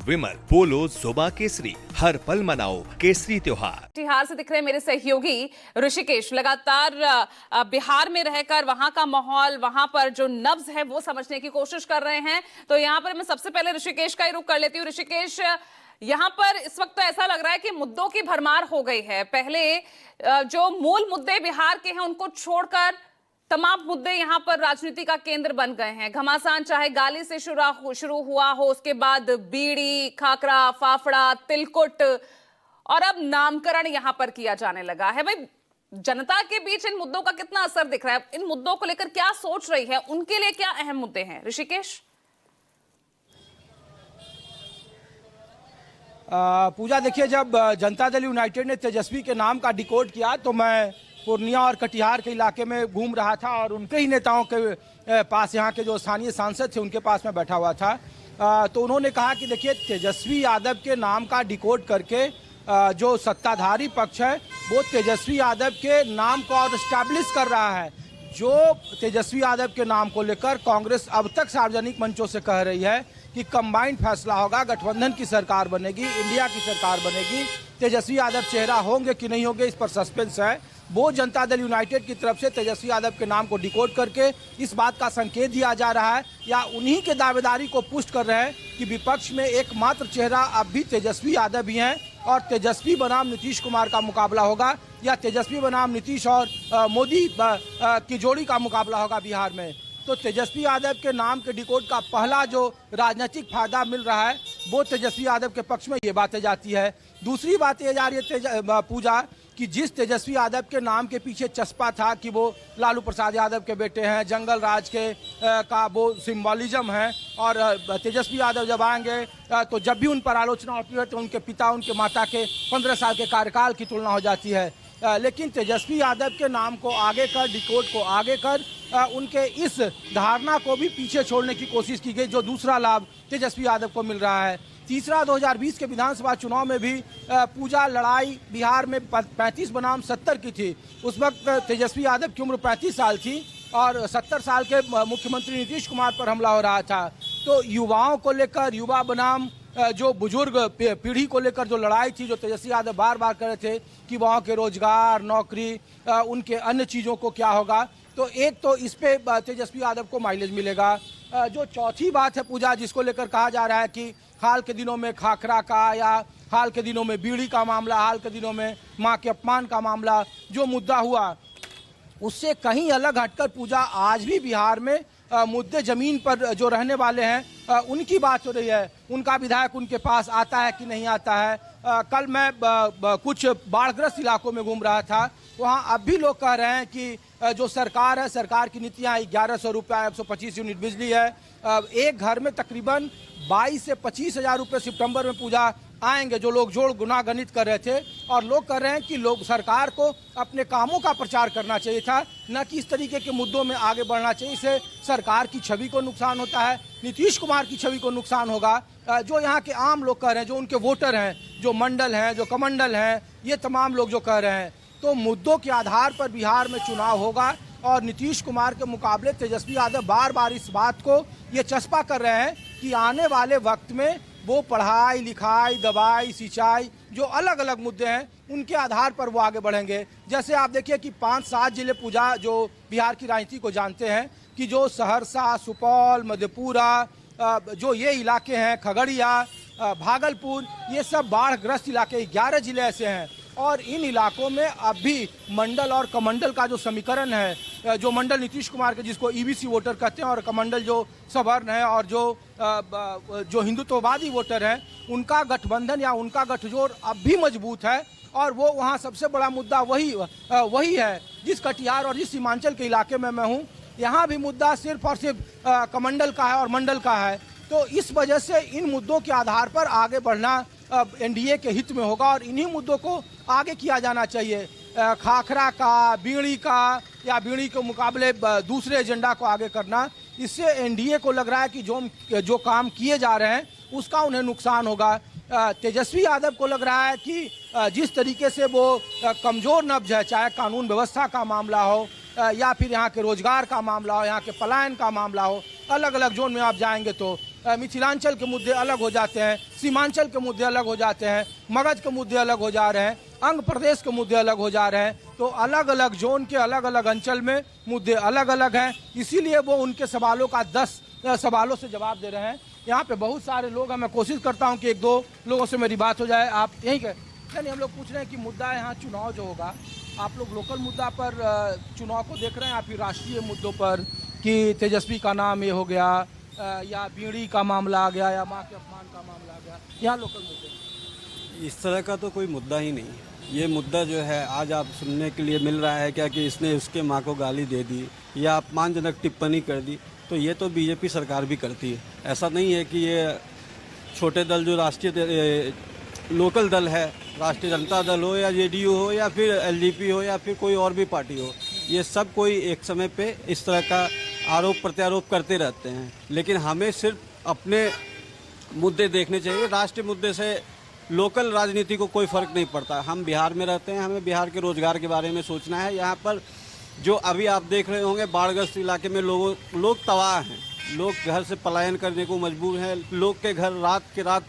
विमल बोलो जुबा केसरी, हर पल मनाओ केसरी त्योहार। बिहार से दिख रहे मेरे सहयोगी ऋषिकेश लगातार बिहार में रहकर वहां का माहौल, वहां पर जो नब्ज है वो समझने की कोशिश कर रहे हैं। तो यहाँ पर मैं सबसे पहले ऋषिकेश का ही रुख कर लेती हूँ। ऋषिकेश, यहाँ पर इस वक्त तो ऐसा लग रहा है कि मुद्दों की भरमार हो गई है। पहले जो मूल मुद्दे बिहार के हैं उनको छोड़कर तमाम मुद्दे यहां पर राजनीति का केंद्र बन गए हैं। घमासान चाहे गाली से शुरू हुआ हो, उसके बाद बीड़ी, खाकरा, फाफड़ा, तिलकुट और अब नामकरण यहां पर किया जाने लगा है। भाई, जनता के बीच इन मुद्दों का कितना असर दिख रहा है? इन मुद्दों को लेकर क्या सोच रही है? उनके लिए क्या अहम मुद्दे हैं? ऋषिकेश। पूजा, देखिए, जब जनता दल यूनाइटेड ने तेजस्वी के नाम का डिकोड किया तो मैं पूर्णिया और कटिहार के इलाके में घूम रहा था और उनके ही नेताओं के पास, यहाँ के जो स्थानीय सांसद थे उनके पास मैं बैठा हुआ था। तो उन्होंने कहा कि देखिए, तेजस्वी यादव के नाम का डिकोड करके जो सत्ताधारी पक्ष है वो तेजस्वी यादव के नाम को और एस्टैब्लिश कर रहा है। जो तेजस्वी यादव के नाम को लेकर कांग्रेस अब तक सार्वजनिक मंचों से कह रही है कि कंबाइंड फैसला होगा, गठबंधन की सरकार बनेगी, इंडिया की सरकार बनेगी, तेजस्वी यादव चेहरा होंगे कि नहीं होंगे इस पर सस्पेंस है। वो जनता दल यूनाइटेड की तरफ से तेजस्वी यादव के नाम को डिकोड करके इस बात का संकेत दिया जा रहा है या उन्हीं के दावेदारी को पुष्ट कर रहे हैं कि विपक्ष में एकमात्र चेहरा अब भी तेजस्वी यादव ही हैं और तेजस्वी बनाम नीतीश कुमार का मुकाबला होगा या तेजस्वी बनाम नीतीश और मोदी की जोड़ी का मुकाबला होगा बिहार में। तो तेजस्वी यादव के नाम के डिकोड का पहला जो राजनीतिक फायदा मिल रहा है वो तेजस्वी यादव के पक्ष में ये बातें जाती है। दूसरी बात ये जा रही है पूजा कि जिस तेजस्वी यादव के नाम के पीछे चस्पा था कि वो लालू प्रसाद यादव के बेटे हैं, जंगल राज के का वो सिंबॉलिज्म है और तेजस्वी यादव जब आएंगे तो जब भी उन पर आलोचना होती है तो उनके पिता, उनके माता के 15 साल के कार्यकाल की तुलना हो जाती है। लेकिन तेजस्वी यादव के नाम को आगे कर, डिकोड को आगे कर, उनके इस धारणा को भी पीछे छोड़ने की कोशिश की गई जो दूसरा लाभ तेजस्वी यादव को मिल रहा है। तीसरा, 2020 के विधानसभा चुनाव में भी पूजा लड़ाई बिहार में 35 बनाम 70 की थी। उस वक्त तेजस्वी यादव की उम्र 35 साल थी और 70 साल के मुख्यमंत्री नीतीश कुमार पर हमला हो रहा था। तो युवाओं को लेकर, युवा बनाम जो बुजुर्ग पीढ़ी को लेकर जो लड़ाई थी, जो तेजस्वी यादव बार बार कर रहे थे कि वहाँ के रोजगार, नौकरी, उनके अन्य चीज़ों को क्या होगा, तो एक तो इस पे तेजस्वी यादव को माइलेज मिलेगा। जो चौथी बात है पूजा, जिसको लेकर कहा जा रहा है कि हाल के दिनों में खाकरा का या हाल के दिनों में बीड़ी का मामला, हाल के दिनों में मां के अपमान का मामला जो मुद्दा हुआ, उससे कहीं अलग हटकर पूजा आज भी बिहार में मुद्दे जमीन पर जो रहने वाले हैं उनकी बात हो रही है। उनका विधायक उनके पास आता है कि नहीं आता है। कल मैं कुछ बाढ़ग्रस्त इलाकों में घूम रहा था, वहाँ अब भी लोग कह रहे हैं कि जो सरकार है, सरकार की नीतियाँ 1100 रुपया, 125 यूनिट बिजली है, एक घर में तकरीबन 22 से 25 हज़ार रुपये सितंबर में पूजा आएंगे, जो लोग जोड़ गुना गणित कर रहे थे। और लोग कह रहे हैं कि लोग, सरकार को अपने कामों का प्रचार करना चाहिए था, न कि इस तरीके के मुद्दों में आगे बढ़ना चाहिए। इससे सरकार की छवि को नुकसान होता है, नीतीश कुमार की छवि को नुकसान होगा। जो यहाँ के आम लोग कह रहे हैं, जो उनके वोटर हैं, जो मंडल हैं, जो कमंडल हैं, ये तमाम लोग जो कह रहे हैं, तो मुद्दों के आधार पर बिहार में चुनाव होगा और नीतीश कुमार के मुकाबले तेजस्वी यादव बार बार इस बात को ये चस्पा कर रहे हैं कि आने वाले वक्त में वो पढ़ाई लिखाई, दवाई, सिंचाई, जो अलग अलग मुद्दे हैं उनके आधार पर वो आगे बढ़ेंगे। जैसे आप देखिए कि 5-7 जिले पूजा जो बिहार की राजनीति को जानते हैं कि जो सहरसा, सुपौल, मधेपुरा, जो ये इलाके हैं, खगड़िया, भागलपुर, ये सब बाढ़ग्रस्त इलाके, 11 जिले ऐसे हैं और इन इलाकों में अब भी मंडल और कमंडल का जो समीकरण है, जो मंडल नीतीश कुमार के जिसको ईबीसी वोटर कहते हैं और कमंडल जो सवर्ण है और जो हिंदुत्ववादी वोटर हैं, उनका गठबंधन या उनका गठजोड़ अब भी मजबूत है। और वो वहाँ सबसे बड़ा मुद्दा वही है। जिस कटिहार और जिस सीमांचल के इलाके में मैं हूँ, यहाँ भी मुद्दा सिर्फ और सिर्फ कमंडल का है और मंडल का है। तो इस वजह से इन मुद्दों के आधार पर आगे बढ़ना एनडीए के हित में होगा और इन्हीं मुद्दों को आगे किया जाना चाहिए। खाखरा का, बीड़ी का या बीड़ी के मुकाबले दूसरे एजेंडा को आगे करना, इससे एनडीए को लग रहा है कि जो काम किए जा रहे हैं उसका उन्हें नुकसान होगा। तेजस्वी यादव को लग रहा है कि जिस तरीके से वो कमज़ोर नब्ज है, चाहे कानून व्यवस्था का मामला हो या फिर यहाँ के रोजगार का मामला हो, यहाँ के पलायन का मामला हो, अलग अलग जोन में आप जाएंगे तो मिथिलांचल के मुद्दे अलग हो जाते हैं, सीमांचल के मुद्दे अलग हो जाते हैं, मगध के मुद्दे अलग हो जा रहे हैं, अंग प्रदेश के मुद्दे अलग हो जा रहे हैं। तो अलग अलग जोन के अलग अलग अंचल में मुद्दे अलग अलग हैं, इसीलिए वो उनके सवालों का 10 सवालों से जवाब दे रहे हैं। यहाँ पे बहुत सारे लोग हैं, मैं कोशिश करता हूँ कि 1-2 लोगों से मेरी बात हो जाए। आप यहीं के नहीं, हम लोग पूछ रहे हैं कि मुद्दा यहाँ चुनाव जो होगा, आप लोग लोकल मुद्दा पर चुनाव को देख रहे हैं या फिर राष्ट्रीय मुद्दों पर कि तेजस्वी का नाम ये हो गया या बीड़ी का मामला आ गया या माँ के अपमान का मामला आ गया, यहाँ लोकल मुद्दे? इस तरह का तो कोई मुद्दा ही नहीं। ये मुद्दा जो है आज आप सुनने के लिए मिल रहा है क्या कि इसने उसके माँ को गाली दे दी या अपमानजनक टिप्पणी कर दी, तो ये तो बीजेपी सरकार भी करती है। ऐसा नहीं है कि ये छोटे दल जो राष्ट्रीय लोकल दल है, राष्ट्रीय जनता दल हो या जेडीयू हो या फिर एलजेपी हो या फिर कोई और भी पार्टी हो, ये सब कोई एक समय पे इस तरह का आरोप प्रत्यारोप करते रहते हैं। लेकिन हमें सिर्फ अपने मुद्दे देखने चाहिए। राष्ट्रीय मुद्दे से लोकल राजनीति को कोई फ़र्क नहीं पड़ता। हम बिहार में रहते हैं, हमें बिहार के रोज़गार के बारे में सोचना है। यहाँ पर जो अभी आप देख रहे होंगे बाढ़ग्रस्त इलाके में लोग तबाह हैं, लोग घर से पलायन करने को मजबूर हैं, लोग के घर रात के रात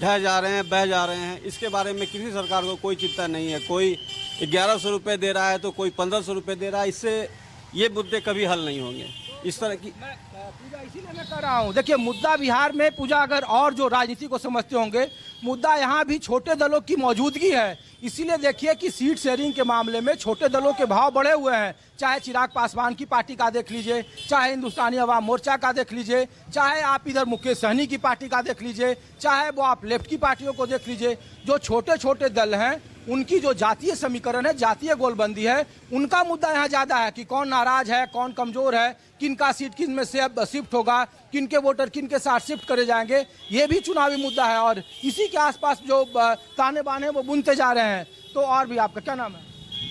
ढह जा रहे हैं, बह जा रहे हैं। इसके बारे में किसी सरकार को कोई चिंता नहीं है। कोई 1100 रुपये दे रहा है तो कोई 1500 रुपये दे रहा है। इससे ये मुद्दे कभी हल नहीं होंगे। इस तरह की पूजा इसीलिए मैं कर रहा हूँ। देखिए मुद्दा बिहार में पूजा, अगर और जो राजनीति को समझते होंगे, मुद्दा यहाँ भी छोटे दलों की मौजूदगी है। इसीलिए देखिए कि सीट शेयरिंग के मामले में छोटे दलों के भाव बढ़े हुए हैं। चाहे चिराग पासवान की पार्टी का देख लीजिए, चाहे हिंदुस्तानी अवाम मोर्चा का देख लीजिए, चाहे आप इधर मुकेश सहनी की पार्टी का देख लीजिए, चाहे वो आप लेफ्ट की पार्टियों को देख लीजिए। जो छोटे छोटे दल हैं उनकी जो जातीय समीकरण है, जातीय गोलबंदी है, उनका मुद्दा यहाँ ज़्यादा है कि कौन नाराज है, कौन कमज़ोर है, किन का सीट किन में से अब शिफ्ट होगा, किन के वोटर किन के साथ शिफ्ट करे जाएंगे। ये भी चुनावी मुद्दा है और इसी के आसपास जो ताने बाने वो बुनते जा रहे हैं। तो और भी आपका क्या नाम है?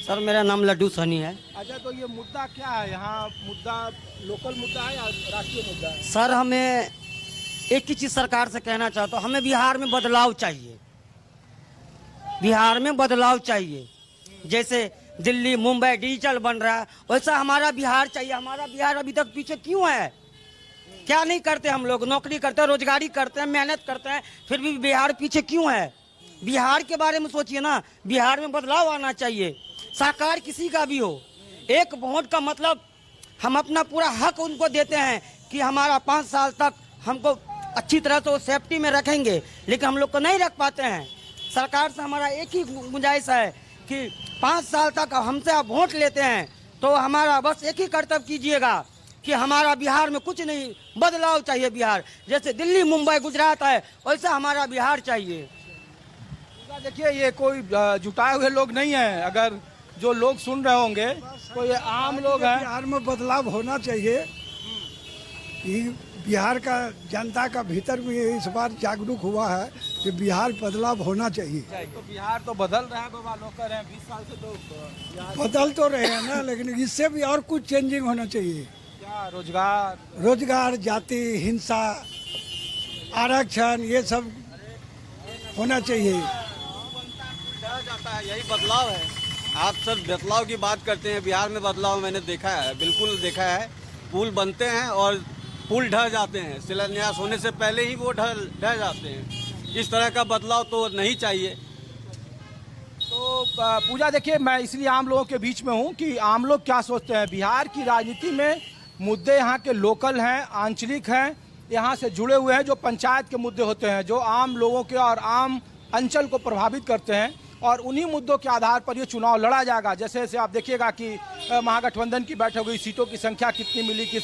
सर मेरा नाम लड्डू सनी है। अच्छा, तो ये मुद्दा क्या है यहाँ? मुद्दा लोकल मुद्दा है या राष्ट्रीय मुद्दा है? सर हमें एक ही चीज़ सरकार से कहना चाहता हूँ, हमें बिहार में बदलाव चाहिए। बिहार में बदलाव चाहिए। जैसे दिल्ली मुंबई डिजिटल बन रहा है, वैसा हमारा बिहार चाहिए। हमारा बिहार अभी तक पीछे क्यों है? क्या नहीं करते हम लोग? नौकरी करते हैं, रोजगारी करते हैं, मेहनत करते हैं, फिर भी बिहार पीछे क्यों है? बिहार के बारे में सोचिए ना। बिहार में बदलाव आना चाहिए। सरकार किसी का भी हो, एक वोट का मतलब हम अपना पूरा हक उनको देते हैं कि हमारा 5 साल तक हमको अच्छी तरह से वो सेफ्टी में रखेंगे, लेकिन हम लोग को नहीं रख पाते हैं। सरकार से हमारा एक ही गुंजाइश है कि 5 साल तक हमसे आप वोट लेते हैं तो हमारा बस एक ही कर्तव्य कीजिएगा कि हमारा बिहार में कुछ नहीं, बदलाव चाहिए। बिहार जैसे दिल्ली मुंबई गुजरात है, वैसा हमारा बिहार चाहिए। देखिए ये कोई जुटाए हुए लोग नहीं है। अगर जो लोग सुन रहे होंगे तो ये आम लोग हैं। बिहार में बदलाव होना चाहिए। कि बिहार का जनता का भीतर भी इस बार जागरूक हुआ है कि बिहार बदलाव होना चाहिए। तो बिहार तो बदल रहा है बाबा, लोग कह रहे हैं 20 साल से तो बदल तो रहे हैं ना, लेकिन इससे भी और कुछ चेंजिंग होना चाहिए। क्या रोजगार, जाति हिंसा, आरक्षण, ये सब होना चाहिए। जाता है, यही बदलाव है। आप सब बदलाव की बात करते हैं। बिहार में बदलाव मैंने देखा है, बिल्कुल देखा है। पुल बनते हैं और पुल ढह जाते हैं, शिलान्यास होने से पहले ही वो ढह जाते हैं। इस तरह का बदलाव तो नहीं चाहिए। तो पूजा देखिए, मैं इसलिए आम लोगों के बीच में हूँ कि आम लोग क्या सोचते हैं। बिहार की राजनीति में मुद्दे यहाँ के लोकल हैं, आंचलिक हैं, यहाँ से जुड़े हुए हैं। जो पंचायत के मुद्दे होते हैं, जो आम लोगों के और आम अंचल को प्रभावित करते हैं, और उन्हीं मुद्दों के आधार पर ये चुनाव लड़ा जाएगा। जैसे जैसे आप देखिएगा कि महागठबंधन की बैठक हुई, सीटों की संख्या कितनी मिली, किस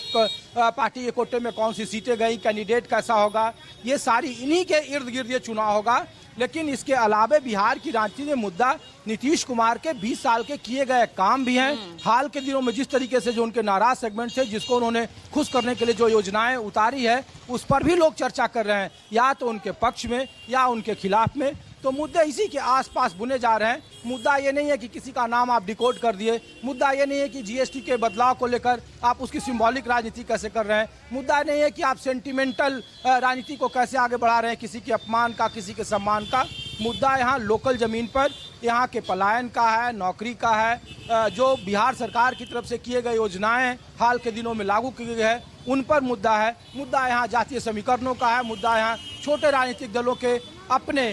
पार्टी के कोटे में कौन सी सीटें गई, कैंडिडेट कैसा होगा, ये सारी इन्हीं के इर्द गिर्द ये चुनाव होगा। लेकिन इसके अलावे बिहार की राजनीति में मुद्दा नीतीश कुमार के 20 साल के किए गए काम भी हैं। हाल के दिनों में जिस तरीके से जो उनके नाराज सेगमेंट थे, जिसको उन्होंने खुश करने के लिए जो योजनाएं उतारी है, उस पर भी लोग चर्चा कर रहे हैं, या तो उनके पक्ष में या उनके खिलाफ में। तो मुद्दे इसी के आसपास बुने जा रहे हैं। मुद्दा ये नहीं है कि किसी का नाम आप डिकोड कर दिए, मुद्दा ये नहीं है कि जीएसटी के बदलाव को लेकर आप उसकी सिंबॉलिक राजनीति कैसे कर रहे हैं, मुद्दा नहीं है कि आप सेंटिमेंटल राजनीति को कैसे आगे बढ़ा रहे हैं, किसी के अपमान का, किसी के सम्मान का। मुद्दा यहाँ लोकल ज़मीन पर यहाँ के पलायन का है, नौकरी का है, जो बिहार सरकार की तरफ से किए गए योजनाएं हाल के दिनों में लागू की गई है उन पर मुद्दा है। मुद्दा यहाँ जातीय समीकरणों का है, मुद्दा यहाँ छोटे राजनीतिक दलों के अपने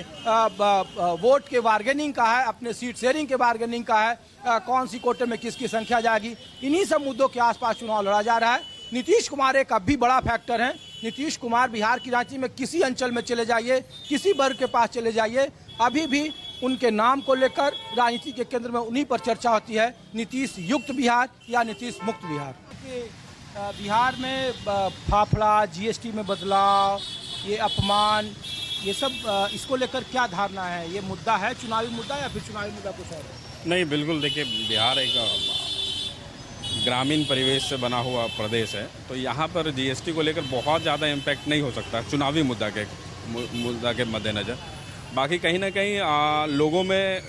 वोट के बार्गेनिंग का है, अपने सीट शेयरिंग के बार्गेनिंग का है, कौन सी कोटे में किसकी संख्या जाएगी। इन्हीं सब मुद्दों के आसपास चुनाव लड़ा जा रहा है। नीतीश कुमार एक भी बड़ा फैक्टर है। नीतीश कुमार बिहार की रांची में किसी अंचल में चले जाइए, किसी वर्ग के पास चले जाइए, अभी भी उनके नाम को लेकर राजनीति के केंद्र में उन्हीं पर चर्चा होती है, नीतीश युक्त बिहार या नीतीश मुक्त बिहार। बिहार में फाफड़ा, जीएसटी में बदलाव, ये अपमान, ये सब इसको लेकर क्या धारणा है? ये मुद्दा है चुनावी मुद्दा या फिर चुनावी मुद्दा कुछ है? नहीं, बिल्कुल। देखिए, बिहार एक ग्रामीण परिवेश से बना हुआ प्रदेश है, तो यहाँ पर जीएसटी को लेकर बहुत ज़्यादा इम्पैक्ट नहीं हो सकता चुनावी मुद्दा के मद्देनज़र। बाकी कहीं ना कहीं लोगों में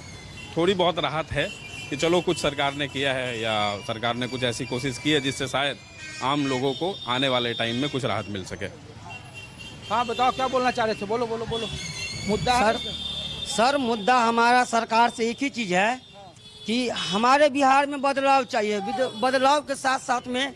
थोड़ी बहुत राहत है कि चलो कुछ सरकार ने किया है या सरकार ने कुछ ऐसी कोशिश की है जिससे शायद आम लोगों को आने वाले टाइम में कुछ राहत मिल सके। हाँ बताओ, क्या बोलना चाह रहे थे? बोलो बोलो बोलो। मुद्दा सर मुद्दा हमारा सरकार से एक ही चीज़ है कि हमारे बिहार में बदलाव चाहिए। बदलाव के साथ साथ में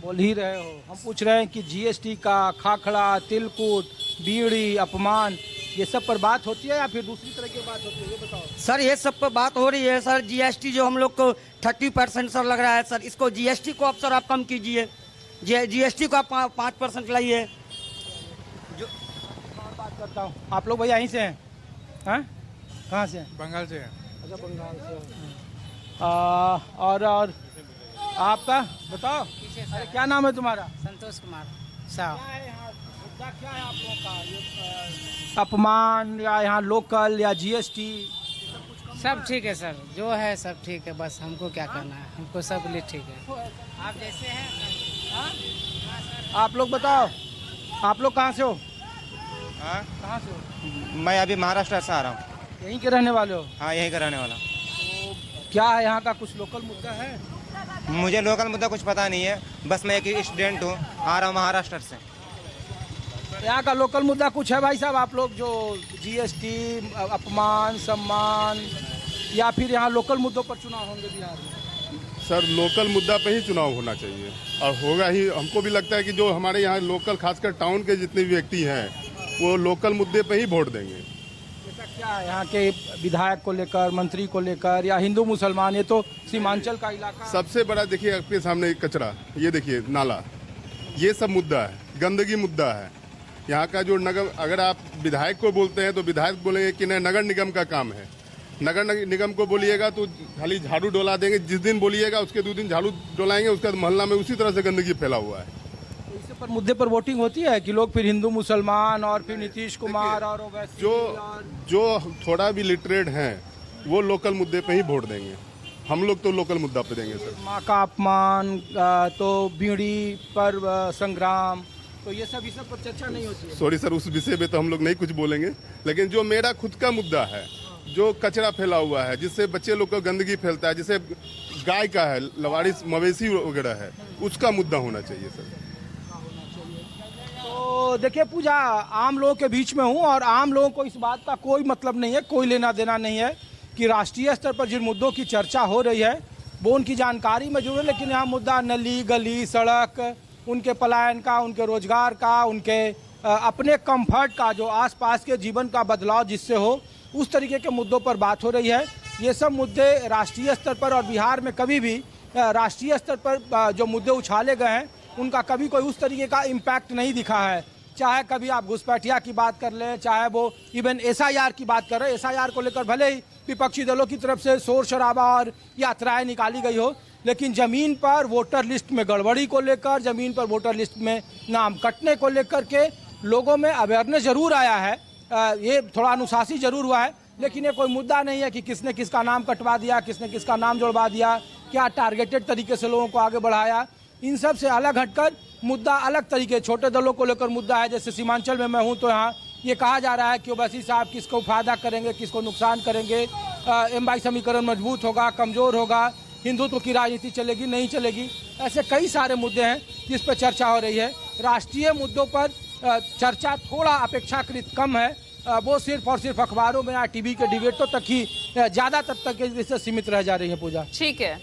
बोल ही रहे हो, हम पूछ रहे हैं कि जीएसटी का खाखड़ा, तिलकुट, बीड़ी, अपमान, ये सब पर बात होती है या फिर दूसरी तरह की बात होती है? ये बताओ सर। ये सब पर बात हो रही है सर। जीएसटी जो हम लोग को 30% सर लग रहा है सर, इसको जीएसटी को अब सर आप कम कीजिए, जीएसटी को आप 5% लाइए। जो बात करता हूँ, आप लोग भैया यहीं से हैं? हाँ, कहाँ से हैं? बंगाल से है। अच्छा, बंगाल से। और आपका बताओ, अरे क्या नाम है तुम्हारा? संतोष कुमार साहब। क्या है यहाँ मुद्दा, क्या है आप लोगों का? ये अपमान या यहाँ लोकल या जीएसटी? सब ठीक है सर, जो है सब ठीक है, बस हमको क्या करना है, हमको सब लिए ठीक है। आप जैसे हैं। आप लोग बताओ, आप लोग कहाँ से हो? कहाँ से हो? मैं अभी महाराष्ट्र से आ रहा हूँ। यहीं के रहने वाले हो? हाँ, यहीं का रहने वाला। तो क्या है यहाँ का कुछ लोकल मुद्दा है? मुझे लोकल मुद्दा कुछ पता नहीं है, बस मैं एक स्टूडेंट हूँ, आ रहा हूँ महाराष्ट्र से। यहाँ का लोकल मुद्दा कुछ है भाई साहब? आप लोग जो जीएसटी, अपमान, सम्मान, या फिर यहाँ लोकल मुद्दों पर चुनाव होंगे बिहार में? सर, लोकल मुद्दा पे ही चुनाव होना चाहिए और होगा ही। हमको भी लगता है कि जो हमारे यहाँ लोकल, खासकर टाउन के जितने भी व्यक्ति हैं, वो लोकल मुद्दे पे ही वोट देंगे। ऐसा क्या है यहाँ के विधायक को लेकर, मंत्री को लेकर, या हिंदू मुसलमान? ये तो सीमांचल का इलाका। सबसे बड़ा देखिए आपके सामने कचरा, ये देखिए नाला, ये सब मुद्दा है, गंदगी मुद्दा है। यहाँ का जो नगर, अगर आप विधायक को बोलते हैं तो विधायक बोलेंगे कि नहीं नगर निगम का काम है। नगर निगम को बोलिएगा तो खाली झाड़ू डोला देंगे, जिस दिन बोलिएगा उसके 2 दिन झाड़ू डोलाएंगे, उसके बाद मोहल्ला में उसी तरह से गंदगी फैला हुआ है। तो इस पर मुद्दे पर वोटिंग होती है कि लोग फिर हिंदू मुसलमान और फिर नीतीश कुमार और ओवैसी जो थोड़ा भी लिटरेट हैं वो लोकल मुद्दे पे ही वोट देंगे। हम लोग तो लोकल मुद्दा पे देंगे सर। माँ का अपमान, तो बीड़ी पर संग्राम, तो ये सब पर चर्चा नहीं होती है। सॉरी सर, उस विषय पे तो हम लोग नहीं कुछ बोलेंगे, लेकिन जो मेरा खुद का मुद्दा है, जो कचरा फैला हुआ है, जिससे बच्चे लोग को गंदगी फैलता है, जिससे गाय का है, लवारिस मवेशी वगैरह है, उसका मुद्दा होना चाहिए सर। तो देखिए पूजा, आम लोगों के बीच में हूँ और आम लोगों को इस बात का कोई मतलब नहीं है, कोई लेना देना नहीं है कि राष्ट्रीय स्तर पर जिन मुद्दों की चर्चा हो रही है वो उनकी जानकारी में जरूर है, लेकिन यहाँ मुद्दा नली, गली, सड़क, उनके पलायन का, उनके रोजगार का, उनके अपने कंफर्ट का, जो आसपास के जीवन का बदलाव जिससे हो, उस तरीके के मुद्दों पर बात हो रही है। ये सब मुद्दे राष्ट्रीय स्तर पर, और बिहार में कभी भी राष्ट्रीय स्तर पर जो मुद्दे उछाले गए हैं उनका कभी कोई उस तरीके का इम्पैक्ट नहीं दिखा है। चाहे कभी आप घुसपैठिया की बात कर लें, चाहे वो इवन एसआईआर की बात कर रहे हैं, एसआईआर को लेकर भले ही विपक्षी दलों की तरफ से शोर शराबा और यात्राएं निकाली गई हो, लेकिन ज़मीन पर वोटर लिस्ट में गड़बड़ी को लेकर, ज़मीन पर वोटर लिस्ट में नाम कटने को लेकर के लोगों में अवेयरनेस जरूर आया है, ये थोड़ा अनुशासित जरूर हुआ है, लेकिन ये कोई मुद्दा नहीं है कि किसने किसका नाम कटवा दिया, किसने किसका नाम जुड़वा दिया, क्या टारगेटेड तरीके से लोगों को आगे बढ़ाया। इन सब से अलग हटकर मुद्दा अलग तरीके, छोटे दलों को लेकर मुद्दा है। जैसे सीमांचल में मैं हूँ तो यहाँ ये कहा जा रहा है कि ओवैसी साहब किसको फायदा करेंगे, किसको नुकसान करेंगे, एम समीकरण मजबूत होगा, कमज़ोर होगा, हिंदुत्व की राजनीति चलेगी, नहीं चलेगी। ऐसे कई सारे मुद्दे हैं जिस पर चर्चा हो रही है। राष्ट्रीय मुद्दों पर चर्चा थोड़ा अपेक्षाकृत कम है, वो सिर्फ और सिर्फ अखबारों में या टीवी के डिबेटों तक ही ज़्यादातर तक सीमित रह जा रही है। पूजा, ठीक है।